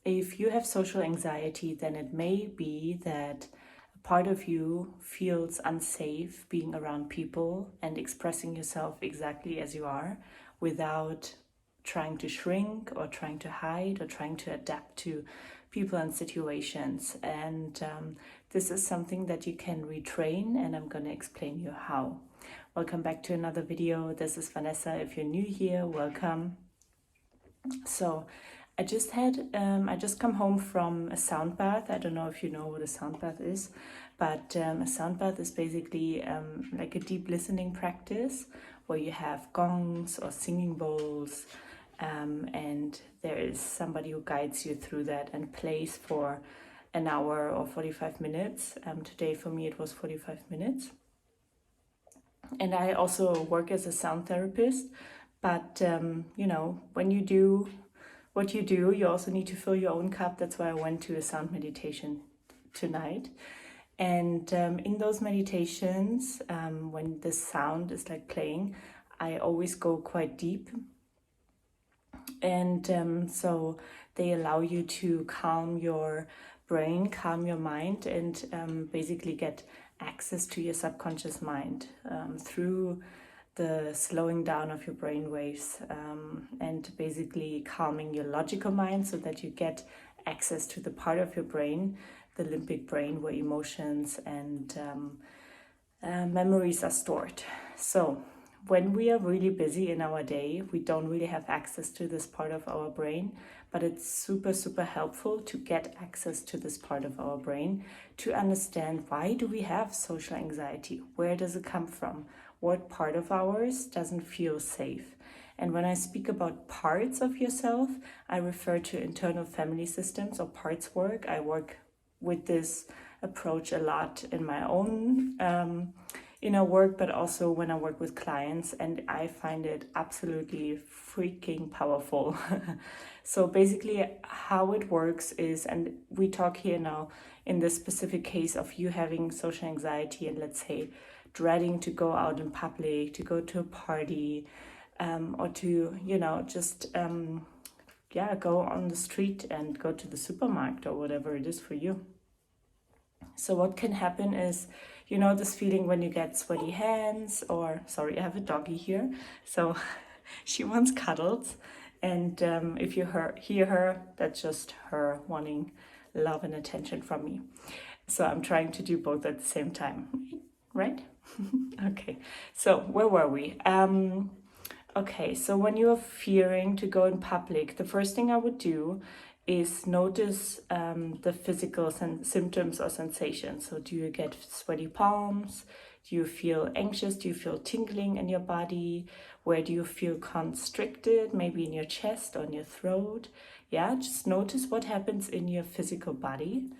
if you have social anxiety, then it may be that a part of you feels unsafe being around people and expressing yourself exactly as you are without trying to shrink or trying to hide or trying to adapt to people and situations. And this is something that you can retrain, and I'm going to explain you how. Welcome back to another video. This is Vanessa. If you're new here, welcome. So I just come home from a sound bath. I don't know if you know what a sound bath is, but a sound bath is basically like a deep listening practice where you have gongs or singing bowls, and there is somebody who guides you through that and plays for an hour or 45 minutes. Today for me it was 45 minutes. And I also work as a sound therapist, but you know, when you do what you do, you also need to fill your own cup. That's why I went to a sound meditation tonight. And in those meditations, when the sound is like playing, I always go quite deep. And so they allow you to calm your brain, calm your mind, and basically get access to your subconscious mind through the slowing down of your brain waves, and basically calming your logical mind so that you get access to the part of your brain, the limbic brain, where emotions and memories are stored. So when we are really busy in our day, we don't really have access to this part of our brain, but it's super helpful to get access to this part of our brain to understand, why do we have social anxiety? Where does it come from? What part of ours doesn't feel safe? And when I speak about parts of yourself, I refer to internal family systems or partswork. I work with this approach a lot in my own work, but also when I work with clients, and I find it absolutely freaking powerful. So basically how it works is, and we talk here now in this specific case of you having social anxiety and, let's say, dreading to go out in public, to go to a party, or to, just go on the street and go to the supermarket or whatever it is for you. So what can happen is, this feeling when you get sweaty hands, or, sorry, I have a doggy here, so she wants cuddles, and if you hear her, that's just her wanting love and attention from me. So I'm trying to do both at the same time, right? Okay, so where were we? Okay, so when you're fearing to go in public, the first thing I would do is notice the physical symptoms or sensations. So do you get sweaty palms? Do you feel anxious? Do you feel tingling in your body? Where do you feel constricted? Maybe in your chest or in your throat? Yeah, just notice what happens in your physical body,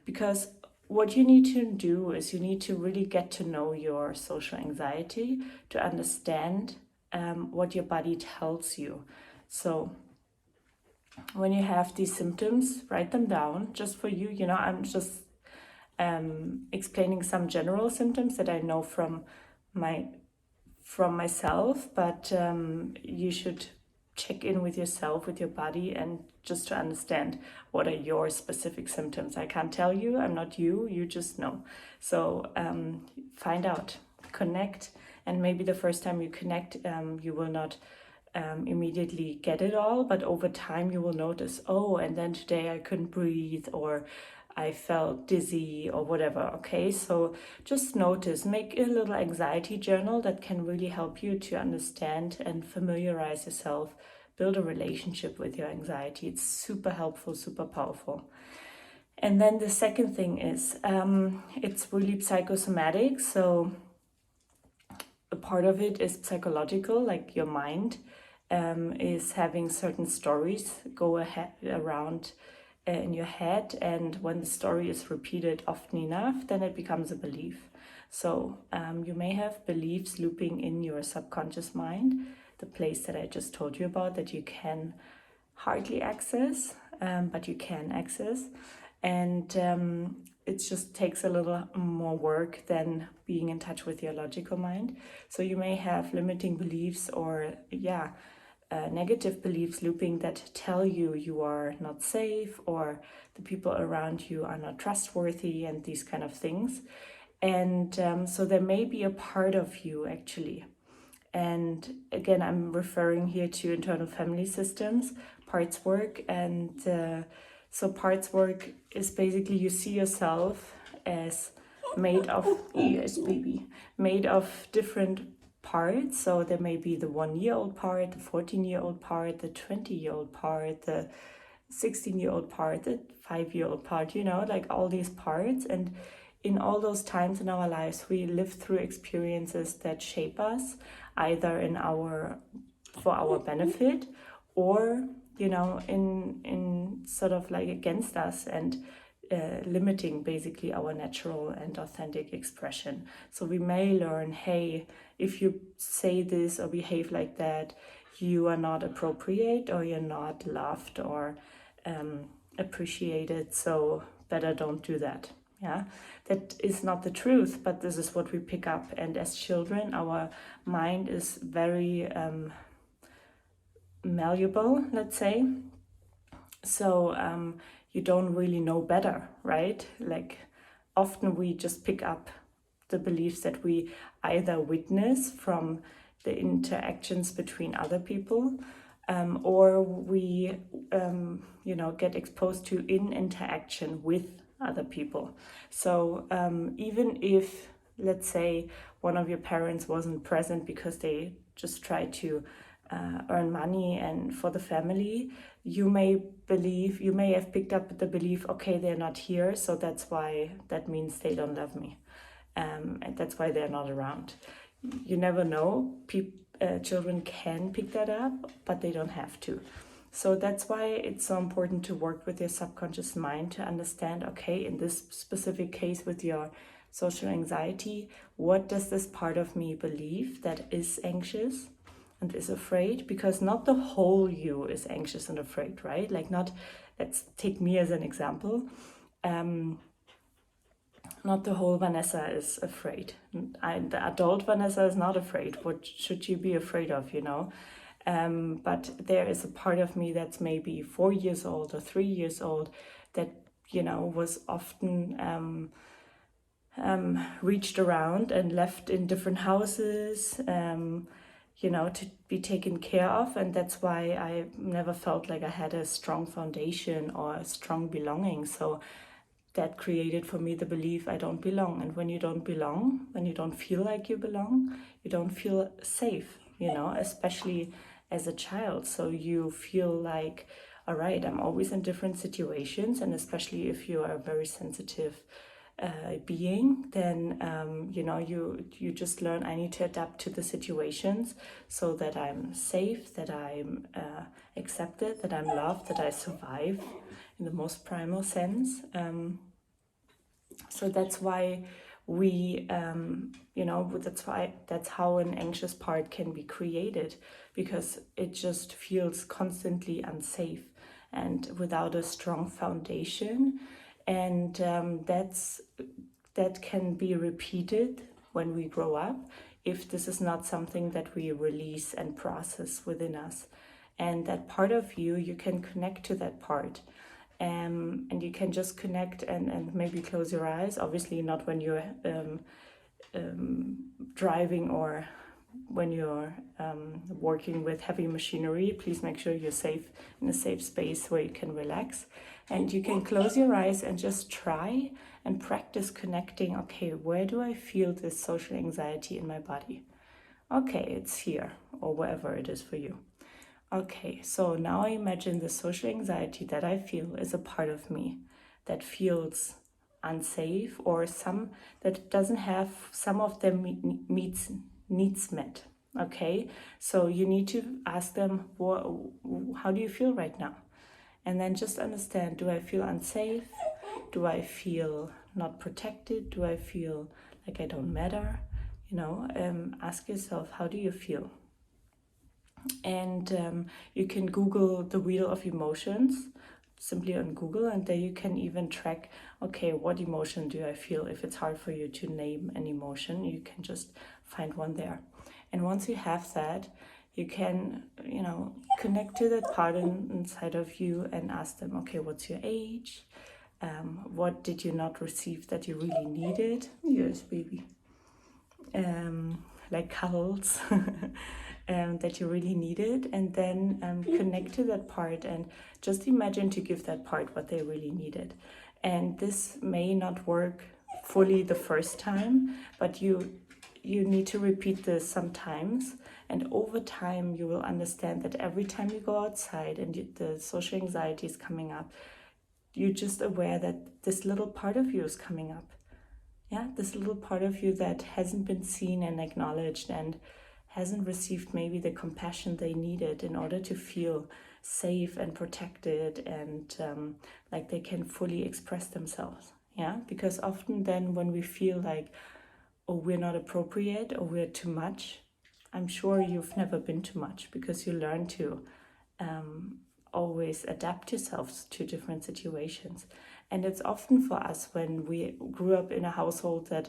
because what you need to do is you need to really get to know your social anxiety to understand what your body tells you. So when you have these symptoms, write them down just for you. I'm just explaining some general symptoms that I know from myself, but you should check in with yourself, with your body, and just to understand what are your specific symptoms. I can't tell you, I'm not you, you just know. So find out, connect, and maybe the first time you connect, you will not immediately get it all, but over time you will notice, oh, and then today I couldn't breathe, or I felt dizzy, or whatever. Okay, so just notice, make a little anxiety journal that can really help you to understand and familiarize yourself, build a relationship with your anxiety. It's super helpful, super powerful. And then the second thing is, it's really psychosomatic. So a part of it is psychological, like your mind is having certain stories go around in your head, and when the story is repeated often enough, then it becomes a belief. So you may have beliefs looping in your subconscious mind, the place that I just told you about, that you can hardly access, but you can access. And it just takes a little more work than being in touch with your logical mind. So you may have limiting beliefs or negative beliefs looping that tell you are not safe, or the people around you are not trustworthy, and these kind of things. And so there may be a part of you actually. And again, I'm referring here to internal family systems, partswork. And so partswork is basically you see yourself as made of, yes, baby, made of different parts. So there may be the 1-year-old part, the 14-year-old part, the 20-year-old part, the 16-year-old part, the 5-year-old part, like all these parts. And in all those times in our lives, we live through experiences that shape us, either for our benefit, or in sort of like against us, and limiting basically our natural and authentic expression. So we may learn, hey, if you say this or behave like that, you are not appropriate, or you're not loved or appreciated, so better don't do that. Yeah, that is not the truth, but this is what we pick up. And as children, our mind is very malleable, let's say. So you don't really know better, right? Like often we just pick up the beliefs that we either witness from the interactions between other people, or we get exposed to in interaction with other people. So even if, let's say, one of your parents wasn't present because they just tried to earn money and for the family, you may have picked up the belief, okay, they're not here, so that means they don't love me, and that's why they're not around. You never know. Children can pick that up, but they don't have to. So that's why it's so important to work with your subconscious mind to understand, okay, in this specific case with your social anxiety, what does this part of me believe that is anxious and is afraid? Because not the whole you is anxious and afraid, right? Like let's take me as an example. Not the whole Vanessa is afraid. The adult Vanessa is not afraid. What should she be afraid of, But there is a part of me that's maybe 4 years old or 3 years old that, was often reached around and left in different houses, to be taken care of. And that's why I never felt like I had a strong foundation or a strong belonging. So that created for me the belief I don't belong. And when you don't belong, when you don't feel like you belong, you don't feel safe, especially as a child. So you feel like, all right, I'm always in different situations. And especially if you are a very sensitive being, then you just learn, I need to adapt to the situations so that I'm safe, that I'm accepted, that I'm loved, that I survive in the most primal sense. So that's why that's how an anxious part can be created, because it just feels constantly unsafe and without a strong foundation. And that can be repeated when we grow up if this is not something that we release and process within us. And that part of you can connect to that part. And you can just connect and maybe close your eyes. Obviously not when you're driving or when you're working with heavy machinery. Please make sure you're safe, in a safe space where you can relax. And you can close your eyes and just try and practice connecting. Okay, where do I feel this social anxiety in my body? Okay, it's here, or wherever it is for you. Okay, so now I imagine the social anxiety that I feel is a part of me that feels unsafe, or that doesn't have some of their needs met. Okay, so you need to ask them, how do you feel right now? And then just understand, do I feel unsafe? Do I feel not protected? Do I feel like I don't matter? Ask yourself, how do you feel? And you can Google the wheel of emotions, simply on Google, and there you can even track, okay, what emotion do I feel? If it's hard for you to name an emotion, you can just find one there. And once you have that, You can, connect to that part inside of you and ask them, okay, what's your age? What did you not receive that you really needed? Yes, baby. Like cuddles that you really needed, and then connect to that part and just imagine to give that part what they really needed. And this may not work fully the first time, but you need to repeat this sometimes, and over time you will understand that every time you go outside and the social anxiety is coming up, you're just aware that this little part of you is coming up. Yeah, this little part of you that hasn't been seen and acknowledged and hasn't received maybe the compassion they needed in order to feel safe and protected and like they can fully express themselves. Yeah, because often then when we feel like, oh, we're not appropriate or we're too much, I'm sure you've never been too much, because you learn to always adapt yourselves to different situations. And it's often for us when we grew up in a household that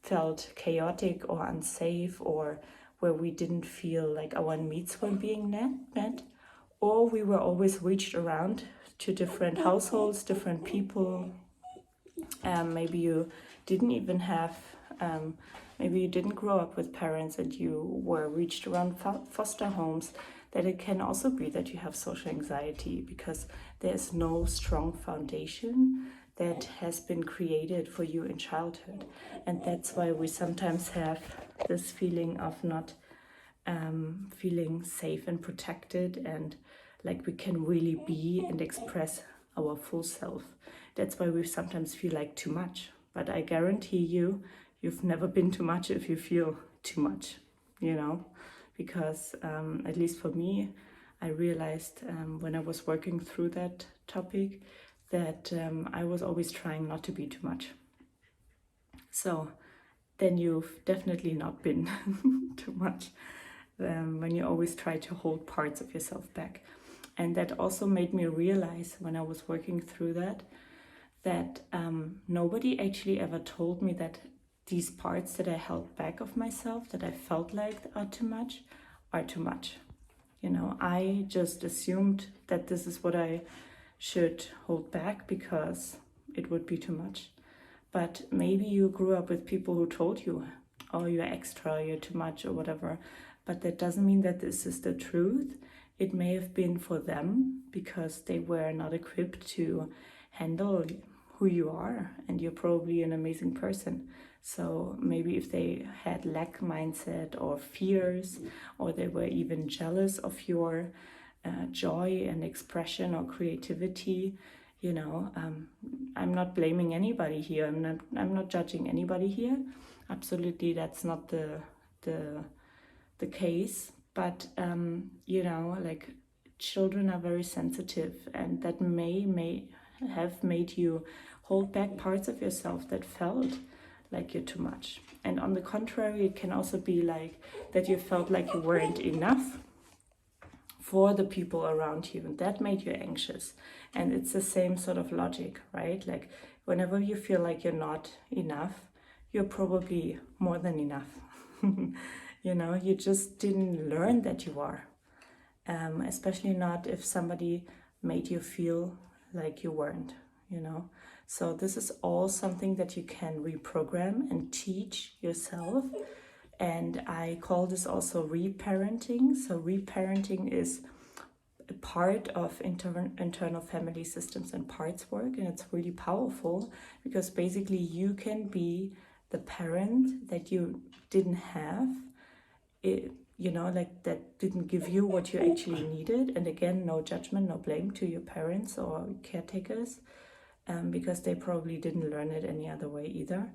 felt chaotic or unsafe, or where we didn't feel like our needs were being met, or we were always reached around to different households, different people. Maybe you didn't even have, maybe you didn't grow up with parents and you were reached around foster homes, that it can also be that you have social anxiety because there's no strong foundation that has been created for you in childhood. And that's why we sometimes have this feeling of not feeling safe and protected, and like we can really be and express our full self. That's why we sometimes feel like too much. But I guarantee you, you've never been too much if you feel too much, because at least for me, I realized when I was working through that topic that I was always trying not to be too much. So then you've definitely not been too much when you always try to hold parts of yourself back. And that also made me realize when I was working through that nobody actually ever told me that these parts that I held back of myself, that I felt like are too much. I just assumed that this is what I should hold back because it would be too much. But maybe you grew up with people who told you, oh, you're extra, you're too much, or whatever. But that doesn't mean that this is the truth. It may have been for them because they were not equipped to handle who you are, and you're probably an amazing person. So maybe if they had lack mindset or fears, or they were even jealous of your joy and expression or creativity, I'm not blaming anybody here. I'm not judging anybody here. Absolutely, that's not the case. But like children are very sensitive, and that may have made you hold back parts of yourself that felt like you're too much. And on the contrary, it can also be like that you felt like you weren't enough for the people around you, and that made you anxious. And it's the same sort of logic, right? Like whenever you feel like you're not enough, you're probably more than enough. You just didn't learn that you are. Especially not if somebody made you feel like you weren't, So this is all something that you can reprogram and teach yourself. And I call this also reparenting. So reparenting is a part of internal family systems and partswork, and it's really powerful because basically you can be the parent that you didn't have, like that didn't give you what you actually needed. And again, no judgment, no blame to your parents or caretakers, because they probably didn't learn it any other way either.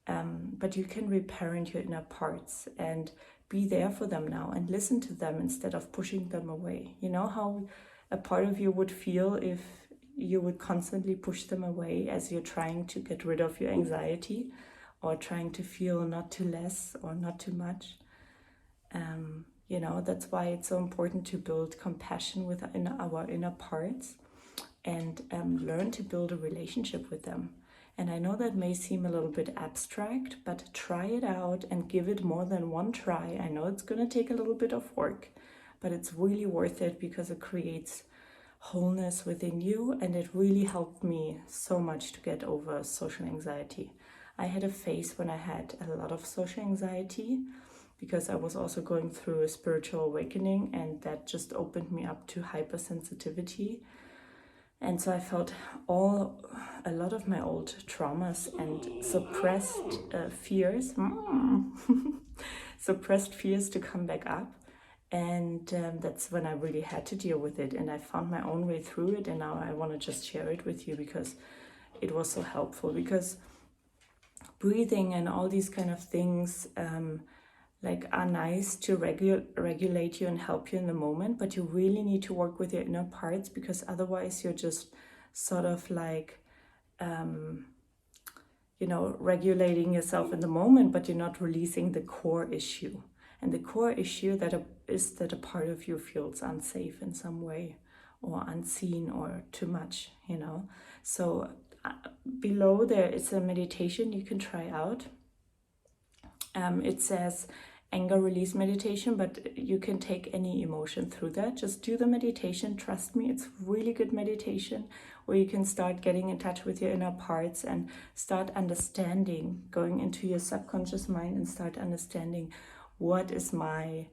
But you can reparent your inner parts and be there for them now and listen to them instead of pushing them away. You know how a part of you would feel if you would constantly push them away as you're trying to get rid of your anxiety or trying to feel not too less or not too much. That's why it's so important to build compassion with our inner parts and learn to build a relationship with them. And I know that may seem a little bit abstract, but try it out and give it more than one try. I know it's going to take a little bit of work, but it's really worth it because it creates wholeness within you, and it really helped me so much to get over social anxiety. I had a phase when I had a lot of social anxiety because I was also going through a spiritual awakening, and that just opened me up to hypersensitivity. And so I felt a lot of my old traumas and suppressed fears, suppressed fears to come back up. And that's when I really had to deal with it. And I found my own way through it. And now I want to just share it with you because it was so helpful. Because breathing and all these kind of things are nice to regulate you and help you in the moment, but you really need to work with your inner parts, because otherwise you're just sort of regulating yourself in the moment, but you're not releasing the core issue. And the core issue is that a part of you feels unsafe in some way, or unseen, or too much, So below there is a meditation you can try out. It says anger release meditation, but you can take any emotion through that. Just do the meditation. Trust me, it's really good meditation where you can start getting in touch with your inner parts and start understanding, going into your subconscious mind and start understanding, what is my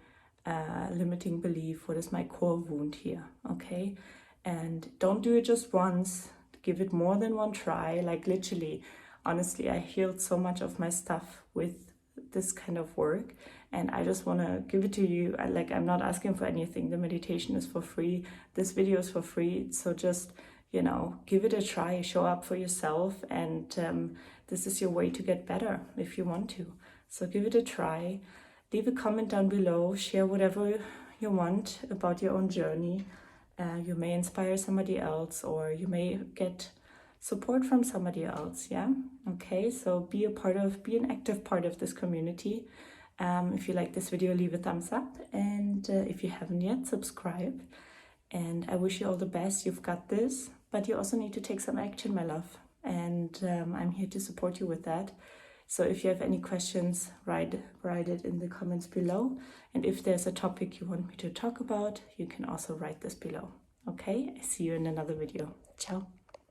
limiting belief, what is my core wound here, okay? And don't do it just once, give it more than one try. Literally, honestly, I healed so much of my stuff with this kind of work, and I just want to give it to you. I'm not asking for anything. The meditation is for free, this video is for free, so just give it a try, show up for yourself, and this is your way to get better if you want to. So give it a try, leave a comment down below, share whatever you want about your own journey. You may inspire somebody else, or you may get support from somebody else. Yeah, okay, so be an active part of this community. If you like this video, leave a thumbs up, and if you haven't yet, subscribe. And I wish you all the best. You've got this, but you also need to take some action, my love, and I'm here to support you with that. So if you have any questions, write it in the comments below, and if there's a topic you want me to talk about, you can also write this below. Okay, I see you in another video. Ciao.